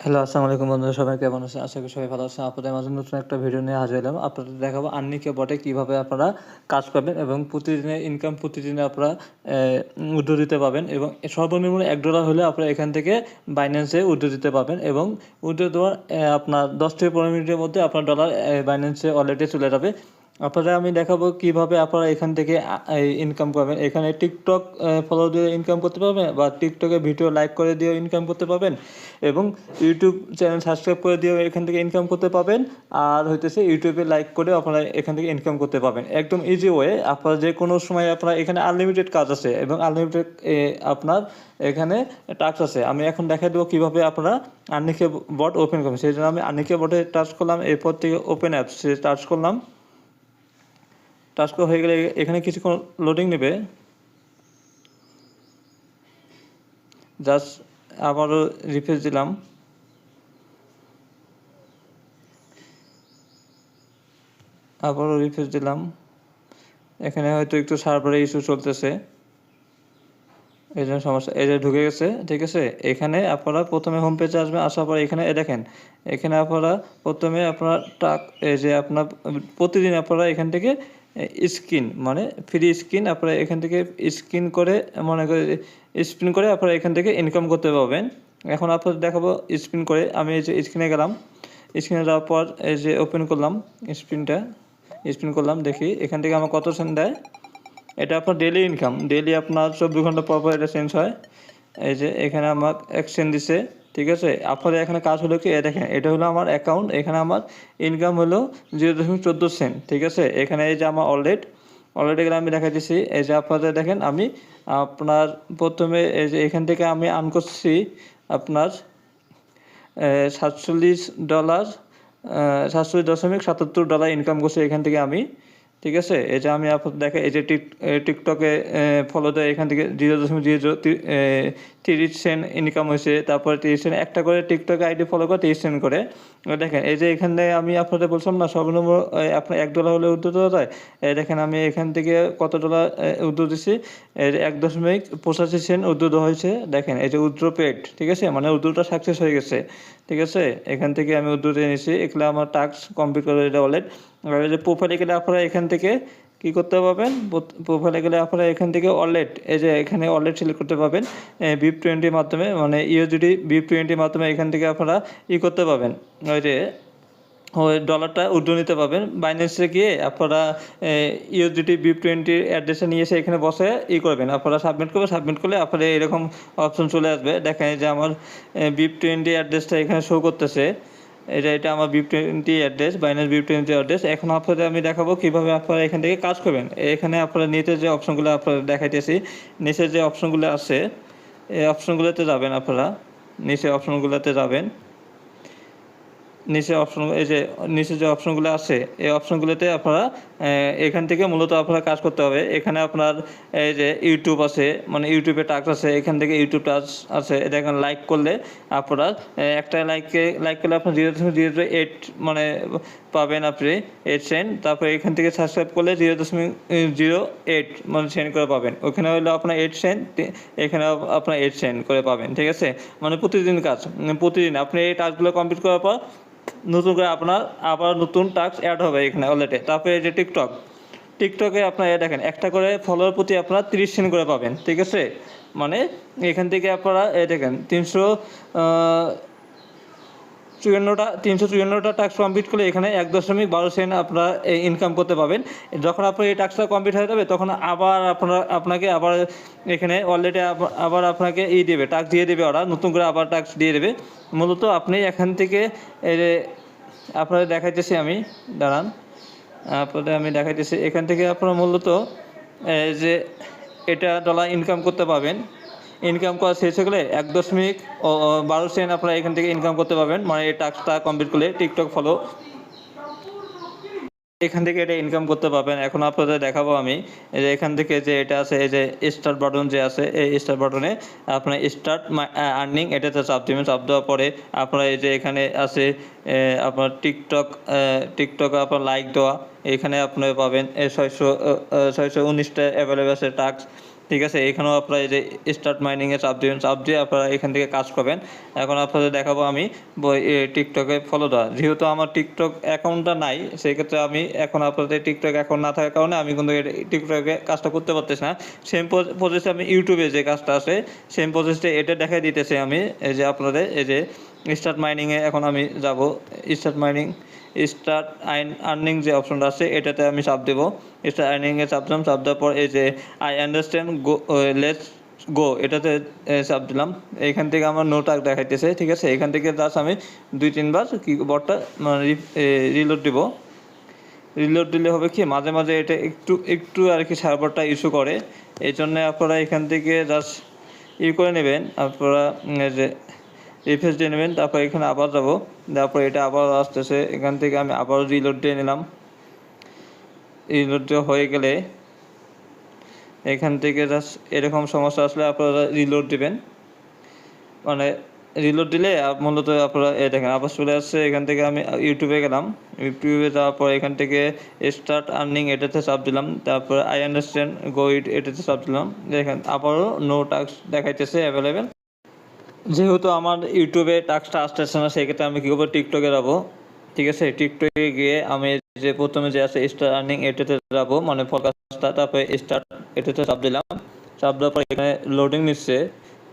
Hello, আসসালামু আলাইকুম বন্ধুরা, সবাই কেমন আছেন? আশা করি সবাই ভালো আছেন। আপনাদের মাঝে নতুন একটা ভিডিও নিয়ে হাজির হলাম। আপনাদের দেখাবো আর্নিকে বটে কীভাবে আপনারা কাজ পাবেন এবং প্রতিদিনের ইনকাম প্রতিদিনে আপনারা উইথড্র দিতে পাবেন এবং সর্বনিম্ন $1 হলে আপনারা এখান থেকে বাইন্যান্সে উইথড্র দিতে পারবেন এবং উইথড্র দেওয়ার আপনার 10 থেকে 15 মিনিটের মধ্যে আপনার ডলার বাইন্যান্সে ওয়ালেটে চলে যাবে। আপনাদের আমি দেখাবো কিভাবে আপনারা এখান থেকে ইনকাম করবেন। এখানে টিকটক ফলো দিয়ে ইনকাম করতে পারবেন বা টিকটকে ভিডিও লাইক করে দিয়েও ইনকাম করতে পারবেন এবং ইউটিউব চ্যানেল সাবস্ক্রাইব করে দিয়েও এখান থেকে ইনকাম করতে পারবেন। আর হইতেছে ইউটিউবে লাইক করেও আপনারা এখান থেকে ইনকাম করতে পারবেন একদম ইজি ওয়ে। আপনারা যে কোনো সময় আপনারা এখানে আনলিমিটেড কাজ আছে এবং আনলিমিটেড আপনার এখানে টাস্ক আছে। আমি এখন দেখাই দেবো কীভাবে আপনারা আর্নিকে বট ওপেন করবেন। সেই জন্য আমি আর্নিকে বটে টাচ করলাম, এরপর থেকে ওপেন অ্যাপস টাচ করলাম। টাস্ক হয়ে গেলে এখানে কিছুক্ষণ লোডিং নেবে। জাস্ট আবারও রিফ্রেশ দিলাম। এখানে হয়তো একটু সার্ভারের ইস্যু চলতেছে, এই জন্য সমস্যা। এই যে ঢুকে গেছে, ঠিক আছে। এখানে আপনারা প্রথমে হোম পেজে আসবেন, আসার পর এখানে দেখেন, এখানে আপনারা প্রথমে আপনার এই যে আপনার প্রতিদিন আপনারা এখান থেকে স্ক্রিন মানে ফ্রি স্ক্রিন আপনারা এখান থেকে স্ক্রিন করে মনে করে স্পিন করে আপনারা এখান থেকে ইনকাম করতে পারবেন। এখন আপনাদের দেখাবো স্পিন করে। আমি এই যে স্ক্রিনে গেলাম, স্ক্রিনে যাওয়ার পর এই যে ওপেন করলাম, স্পিন করলাম, দেখি এখান থেকে আমার কত সেন্ট দেয়। এটা আপনার ডেইলি ইনকাম, ডেইলি আপনার 24 ঘন্টা পর পর এটা চেঞ্জ হয়। এই যে এখানে আমার 1 সেন্ট দিছে, ঠিক আছে। আপনাদের এখানে কাজ হলো কি, দেখেন এটা হলো আমার অ্যাকাউন্ট, এখানে আমার ইনকাম হলো 0.14 সেন্ট, ঠিক আছে। এখানে এই যে আমার অলরেডি গেলে আমি দেখাইতেছি। এই যে আপনাদের দেখেন, আমি আপনার প্রথমে এই যে এখান থেকে আমি আর্ন করছি আপনার $47, $47.77 ইনকাম করছি এখান থেকে আমি, ঠিক আছে। এই যে আমি আপনাদের দেখে এই যে টিকটকে ফলো দেয়, এখান থেকে 0.030 সেন্ট ইনকাম হয়েছে। তারপরে 30 সেন্ট একটা করে টিকটকে আইডি ফলো করে 30 সেন্ট করে। দেখেন এই যে এখানে আমি আপনাদের বলছিলাম না, সর্বনিম্ন আপনার $1 হলে উইথড্র দেওয়া যায়। দেখেন আমি এখান থেকে কত ডলার উইথড্র দিচ্ছি, 1.85 সেন্ট উইথড্র দেওয়া হয়েছে। দেখেন এই যে উইথড্র পেড, ঠিক আছে, মানে উইথড্রটা সাকসেস হয়ে গেছে, ঠিক আছে। এখান থেকে আমি উইথড্র দিয়ে নিয়েছি, এগুলো আমার টাস্ক কমপ্লিট করে এটা ওয়ালেট। আর এই যে প্রোফাইলে গেলে আপনারা এখান থেকে কী করতে পারবেন, প্রোফাইলে গেলে আপনারা এখান থেকে ওয়ালেট, এই যে এখানে ওয়ালেট সিলেক্ট করতে পারবেন BIP20 মাধ্যমে, মানে ইউএসডি BIP20 মাধ্যমে এখান থেকে আপনারা করতে পারবেন, ওই যে ওই ডলারটা উইথড্র নিতে পারবেন। বাইন্যান্সে গিয়ে আপনারা ইউএসডিটি BIP20 অ্যাড্রেসে নিয়ে এসে এখানে বসে করবেন, আপনারা সাবমিট করলে আপনাদের এরকম অপশন চলে আসবে। দেখেন যে আমার BIP20 অ্যাড্রেসটা এখানে শো করতেছে। এটা আমার BIP20 address, Binance BIP20 address. এখন আপনাদের আমি দেখাবো কীভাবে আপনারা এখান থেকে কাজ করবেন। এখানে আপনারা নিচে যে অপশনগুলো আপনারা দেখাইতেছি, নিচে যে অপশনগুলো আছে এই অপশনগুলোতে যাবেন। আপনারা নিচে অপশনগুলোতে যাবেন, নিচে অপশন, এই যে নিচে যে অপশনগুলো আছে এই অপশনগুলোতে আপনারা এখান থেকে মূলত আপনারা কাজ করতে হবে। এখানে আপনার এই যে ইউটিউব আছে, মানে ইউটিউবে টাস্ক আছে, এখান থেকে ইউটিউব টাস্ক আছে। দেখেন লাইক করলে আপনারা একটা লাইক করলে আপনার 0.08 মানে পাবেন আপনি 8 সেন্ট। তারপরে এখান থেকে সাবস্ক্রাইব করলে 0.08 মানে সেন্ট করে পাবেন। ওখানে হলো আপনার 8 সেন্ট, এখানে আপনার 8 সেন্ট করে পাবেন, ঠিক আছে। মানে প্রতিদিন কাজ, প্রতিদিন আপনি এই টাস্কগুলো কমপ্লিট করার পর নতুন করে আপনার আবার নতুন টাস্ক অ্যাড হবে এখানে ওয়ালেটে। তারপরে এই যে টিকটকে আপনার দেখেন একটা করে ফলোয়ার প্রতি আপনারা 30 সেন্ট করে পাবেন, ঠিক আছে। মানে এখান থেকে আপনারা দেখেন 354টা টাস্ক কমপ্লিট করলে এখানে 1.12 সেন্ট আপনারা ইনকাম করতে পারবেন। যখন আপনার এই টাস্কটা কমপ্লিট হয়ে যাবে তখন আবার আপনাকে আবার এখানে অলরেডি আবার আপনাকে দেবে, টাস্ক দিয়ে দেবে, ওরা নতুন করে আবার টাস্ক দিয়ে দেবে। মূলত আপনি এখান থেকে আপনাদের দেখাইতেছি আমি, দাঁড়ান আপনাদের আমি দেখাইতেছি। এখান থেকে আপনারা মূলত যে এটা ডলার ইনকাম করতে পারবেন। ইনকাম করা শেষ হয়ে গেলে 1.12 সেন্ট আপনারা এখান থেকে ইনকাম করতে পারবেন, মানে এই টাস্কটা কমপ্লিট করলে টিকটক ফলো এখান থেকে এটা ইনকাম করতে পারবেন। এখন আপনাদের দেখাবো আমি এই যে এখান থেকে যে এটা আছে, এই যে স্টার্ট বাটন যে আছে, এই স্টার্ট বাটনে আপনার স্টার্ট মাই আর্নিং এটাতে চাপ দেবেন। চাপ দেওয়ার পরে আপনারা এই যে এখানে আছে আপনার টিকটক আপনার লাইক দেওয়া, এখানে আপনি পাবেন 619টা অ্যাভেলেবেল আছে টাস্ক। ঠিক আছে, এখানেও আপনারা এই যে স্টার্ট মাইনিংয়ে চাপ দিবেন, চাপ দিয়ে আপনারা এখান থেকে কাজ করবেন। এখন আপনাদের দেখাবো আমি টিকটকে ফলো দেওয়া। যেহেতু আমার টিকটক অ্যাকাউন্টটা নাই, সেক্ষেত্রে আমি এখন আপনাদের টিকটক অ্যাকাউন্ট না থাকার কারণে আমি কিন্তু টিকটকে কাজটা করতে পারতেছি না। সেম প্রসেসে আমি ইউটিউবে যে কাজটা আছে সেম প্রসেসটা এটা দেখাই দিতেছি আমি। এই যে আপনাদের এই যে স্টার্ট মাইনিংয়ে এখন আমি যাব। স্টার্ট মাইনিং, স্টার্ট আর্নিং যে অপশনটা আছে এটাতে আমি চাপ দেবো। স্টার্ট আর্নিংয়ে চাপ দিলাম, চাপ দেওয়ার পর এই যে I understand go, let's go এটাতে চাপ দিলাম। এইখান থেকে আমার নো টাস্ক দেখাইতেছে। ঠিক আছে, এখান থেকে জাস্ট আমি 2-3 বার কিবোর্ডটা মানে রিলোড দিব। রিলোড দিলে হবে কি, মাঝে মাঝে এটা একটু একটু আর কি সার্ভারটা ইস্যু করে। এই জন্য আপনারা এখান থেকে জাস্ট করে নেবেন। আপনারা যে রিফ্রেশ দিয়ে নেবেন, তারপর এখানে আবার যাব, তারপর এটা আবার আসতেছে। এখান থেকে আমি আবার রিলোড দিয়ে নিলাম। রিলোড দেওয়া হয়ে গেলে এখান থেকে জাস্ট এরকম সমস্যা আসলে আপনারা রিলোড দিবেন। মানে রিলোড দিলে মূলত আপনারা দেখেন আবার চলে আসছে। এখান থেকে আমি ইউটিউবে গেলাম, ইউটিউবে যাওয়ার পর এখান থেকে স্টার্ট আর্নিং এটাতে চাপ দিলাম, তারপর আই আন্ডারস্ট্যান্ড গো এটাতে চাপ দিলাম। দেখেন আবারও নো টাস্ক দেখাইতেছে অ্যাভেলেবেল। যেহেতু আমার ইউটিউবে টাস্কটা আসতেছে না, সেক্ষেত্রে আমি কী করবো, টিকটকে যাবো। ঠিক আছে, টিকটকে গিয়ে আমি যে প্রথমে যে আছে স্টার্ট আর্নিং এটাতে যাবো, মানে ফোকাসটা, তারপরে স্টার্ট এটাতে চাপ দিলাম। চাপ দেওয়ার পরে এখানে লোডিং নিচ্ছে,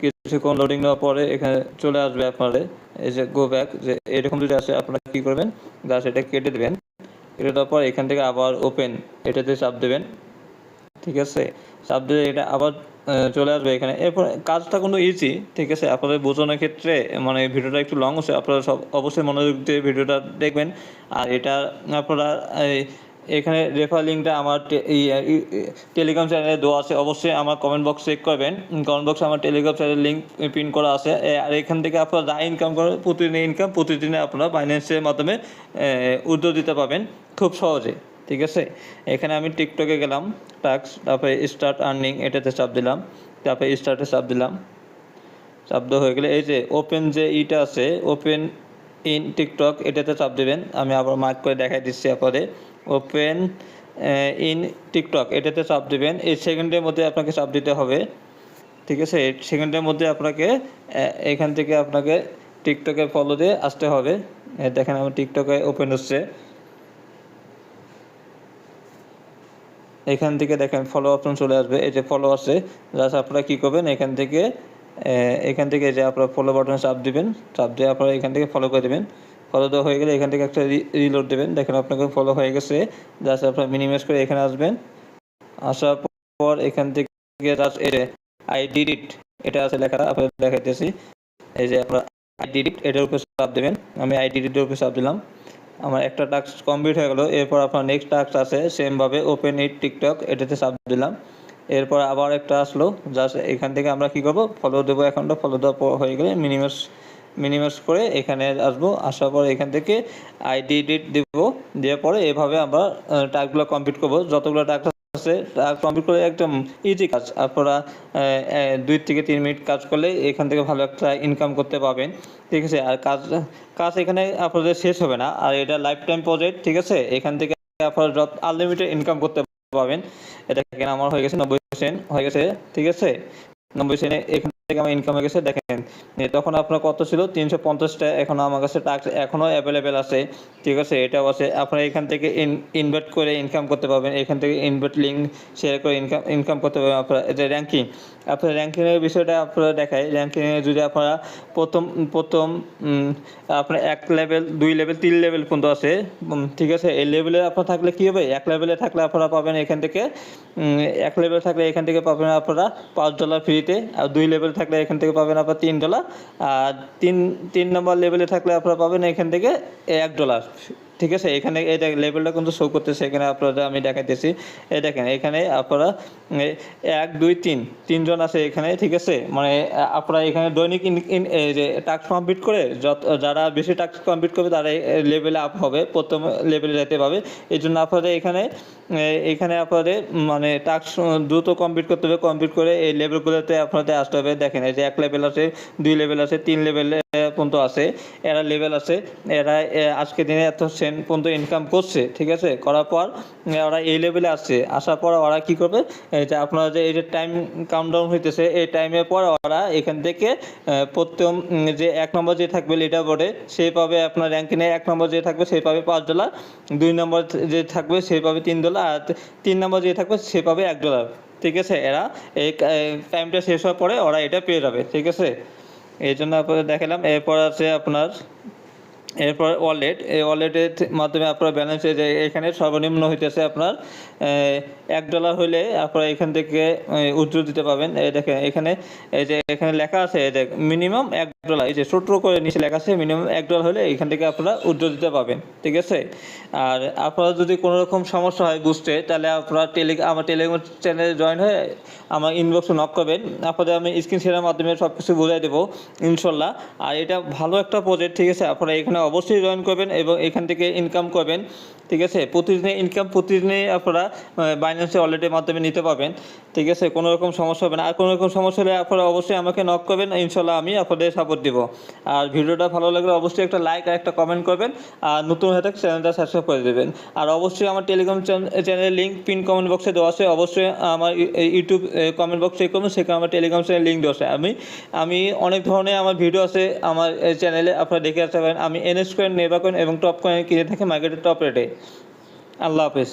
কিছুক্ষণ লোডিং নেওয়ার পরে এখানে চলে আসবে আপনাদের এই যে গো ব্যাক, যে এরকম যদি আসে আপনারা কী করবেন, জাস্ট এটা কেটে দেবেন। কেটে দেওয়ার পর এখান থেকে আবার ওপেন এটাতে চাপ দেবেন। ঠিক আছে, চাপ দিয়ে এটা আবার চলে আসবে এখানে। এরপর কাজটা কোনো ইজি। ঠিক আছে, আপনাদের বোঝানোর ক্ষেত্রে মানে ভিডিওটা একটু লং হচ্ছে, আপনারা সব অবশ্যই মনোযোগ দিয়ে ভিডিওটা দেখবেন। আর এটা আপনারা এখানে রেফার লিঙ্কটা আমার টেলিগ্রাম চ্যানেলে দেওয়া আছে, অবশ্যই আমার কমেন্ট বক্স চেক করবেন। কমেন্ট বক্সে আমার টেলিগ্রাম চ্যানেল লিঙ্ক পিন করা আছে। আর এখান থেকে আপনারা যা ইনকাম করেন প্রতিদিনে আপনারা বাইন্যান্সের মাধ্যমে উইথড্র দিতে পারবেন খুব সহজে। ঠিক আছে, এখানে আমি টিকটকে গেলাম, টাস্ক, তারপরে স্টার্ট আর্নিং এটাতে চাপ দিলাম, তারপরে স্টার্টে চাপ দিলাম। চাপ দেওয়া হয়ে গেলে এই যে ওপেন যে ইটা আছে, ওপেন ইন টিকটক এটাতে চাপ দেবেন। আমি আবার মার্ক করে দেখাই দিচ্ছি আপনাদের। ওপেন ইন টিকটক এটাতে চাপ দেবেন। এই সেকেন্ডের মধ্যে আপনাকে চাপ দিতে হবে। ঠিক আছে, এই সেকেন্ডের মধ্যে আপনাকে এখান থেকে আপনাকে টিকটকে ফলো দিয়ে আসতে হবে। দেখেন আমার টিকটকে ওপেন হচ্ছে। এখান থেকে দেখেন ফলো অপশন চলে আসবে, এই যে ফলো আছে। জাস্ট আপনারা কী করবেন, এখান থেকে যে আপনারা ফলো বাটনে চাপ দিবেন। চাপ দিয়ে আপনারা এখান থেকে ফলো করে দেবেন। ফলো দেওয়া হয়ে গেলে এখান থেকে একটা রিলোড দেবেন। দেখেন আপনাকে ফলো হয়ে গেছে। জাস্ট আপনারা মিনিমাইজ করে এখানে আসবেন। আসার পর এখান থেকে জাস্ট আই ডিড ইট এটা আছে লেখাটা, আপনাদের দেখাইতেছি। এই যে আপনারা আই ডিড ইট এটার উপরে চাপ দেবেন। আমি আই ডিড ইটের উপরে চাপ দিলাম। আমার একটা টাস্ক কমপ্লিট হয়ে গেল। এরপর আপনার নেক্সট টাস্ক আছে সেমভাবে ওপেন ইট টিকটক এটাতে চাপ দিলাম। এরপর আবার একটা আসলো, জাস্ট এখান থেকে আমরা কী করবো, ফলো দেবো। অ্যাকাউন্টটা ফলো দেওয়া হয়ে গেলে মিনিমাইজ করে এখানে আসবো। আসার পর এখান থেকে আইডি ডিট দেবো। দেওয়ার পরে এভাবে আমরা টাস্কগুলো কমপ্লিট করবো। যতগুলো টাস্ক আছে কমপ্লিট করে একদম ইজি কাজ। আপনারা 2 থেকে 3 মিনিট কাজ করলে এখান থেকে ভালো একটা ইনকাম করতে পারবেন। ঠিক আছে, আর কাজ এখানে আপনাদের শেষ হবে না, আর এটা লাইফ টাইম প্রজেক্ট। ঠিক আছে, এখান থেকে আপনারা আনলিমিটেড ইনকাম করতে পারবেন। এটা এখানে আমার হয়ে গেছে 90 সেন্ট হয়ে গেছে। ঠিক আছে, 90 সেন্ট এখান থেকে আমার ইনকাম হয়ে গেছে। দেখেন তখন আপনার কত ছিল, 350টা। এখন আমার কাছে টাস্ক এখনও অ্যাভেলেবেল আছে। ঠিক আছে, এটাও আছে। আপনারা এখান থেকে ইনভাইট করে ইনকাম করতে পারবেন। এখান থেকে ইনভাইট লিঙ্ক শেয়ার করে ইনকাম করতে পারবেন। আপনারা যে র্যাঙ্কিং, আপনার র্যাঙ্কিংয়ের বিষয়টা আপনারা দেখায়। র্যাঙ্কিংয়ে যদি আপনারা প্রথম আপনার 1 লেভেল, 2 লেভেল, 3 লেভেল পর্যন্ত আছে। ঠিক আছে, এই লেভেলে আপনার থাকলে কী হবে, 1 লেভেলে থাকলে আপনারা পাবেন এখান থেকে 1 লেভেল থাকলে এখান থেকে পাবেন আপনারা $5 ফ্রিতে। আর 2 লেভেল থাকলে এখান থেকে পাবেন আপনার $3। আর 3 নম্বর লেভেলে থাকলে আপনারা পাবেন এখান থেকে $1। ঠিক আছে, এখানে এই লেভেলটা কিন্তু শো করতেছে এখানে আপনারা, আমি দেখাইতেছি। এই দেখেন এখানে আপনারা 1 2 3 তিনজন আছে এখানে। ঠিক আছে, মানে আপনারা এখানে দৈনিক যে টাস্ক কমপ্লিট করে যারা বেশি টাস্ক কমপ্লিট করবে তারা লেভেলে আপ হবে, প্রথম লেভেলে যেতে পারবে। এই জন্য আপনাদের এখানে আপনাদের মানে টাস্ক দ্রুত কমপ্লিট করতে হবে। কমপ্লিট করে এই লেভেলগুলোতে আপনাদের আসতে হবে। দেখেন এই যে 1 লেভেল আছে, 2 লেভেল আছে, 3 লেভেল পর্যন্ত আছে। এরা লেভেল আছে, এরা আজকের দিনে এত সেন্ট পয়েন্ট পর্যন্ত ইনকাম করছে, ঠিক আছে। করার পর ওরা এই লেভেলে আসছে, আসার পর ওরা কী করবে, এই যে আপনারা যে এই যে টাইম কাউন্টডাউন হইতেছে, এই টাইমের পর ওরা এখান থেকে প্রথম যে 1 নম্বর যে থাকবে লিডার বোর্ডে সে পাবে আপনার র্যাঙ্কিংয়ে 1 নম্বর যে থাকবে সে পাবে $5, 2 নম্বর যে থাকবে সে পাবে $3, আর 3 নম্বর যে থাকবে সে পাবে $1, ঠিক আছে। এরা এই টাইমটা শেষ হওয়ার পরে ওরা এটা পেয়ে যাবে, ঠিক আছে। এই জন্য আপনাদের দেখালাম। এরপর আছে আপনার এরপর ওয়ালেট, এই ওয়ালেটের মাধ্যমে আপনার ব্যালেন্সে যে এখানে সর্বনিম্ন হইতেছে আপনার $1 হইলে আপনারা এখান থেকে উইথড্র দিতে পারবেন। এই দেখেন এখানে এই যে এখানে লেখা আছে দেখ মিনিমাম $1, এই যে ছোট করে নিচে লেখা আছে মিনিমাম $1 হলে এখান থেকে আপনারা উইথড্র দিতে পারবেন, ঠিক আছে। আর আপনারা যদি কোনো রকম সমস্যা হয় বুঝতে, তাহলে আপনারা আমার টেলিগ্রাম চ্যানেলে জয়েন হয়ে আমার ইনবক্সে নক করবেন, আপনাদের আমি স্ক্রিন শেয়ারের মাধ্যমে সব কিছু বুঝিয়ে দেবো ইনশাল্লাহ। আর এটা ভালো একটা প্রজেক্ট, ঠিক আছে। আপনারা এখানে অবশ্যই জয়েন করবেন এবং এখান থেকে ইনকাম করবেন, ঠিক আছে। প্রতিদিনই আপনারা বাইন্যান্সে ওয়ালেটের মাধ্যমে নিতে পারবেন, ঠিক আছে। কোনো রকম সমস্যা হবে না। আর কোনো রকম সমস্যা হলে আপনারা অবশ্যই আমাকে নক করবেন, ইনশাল্লাহ আমি আপনাদের সাপোর্ট দিব। আর ভিডিওটা ভালো লাগলে অবশ্যই একটা লাইক আর একটা কমেন্ট করবেন, আর নতুন হয়ে থাকলে চ্যানেলটা সাবস্ক্রাইব করে দেবেন। আর অবশ্যই আমার টেলিগ্রাম চ্যানেলের লিঙ্ক পিন কমেন্ট বক্সে দেওয়া আছে, অবশ্যই আমার ইউটিউব কমেন্ট বক্স চেক করবেন, সেখানে আমার টেলিগ্রাম চ্যানেল লিঙ্ক দেওয়া আছে। আমি অনেক ধরনের আমার ভিডিও আছে আমার চ্যানেলে, আপনারা দেখে আসতে পারেন। আমি NS কয়েন, নেভার কয়েন এবং টপ কয়েন কিনে থাকি মার্কেটের টপ রেটে। আল্লাহ হাফেজ।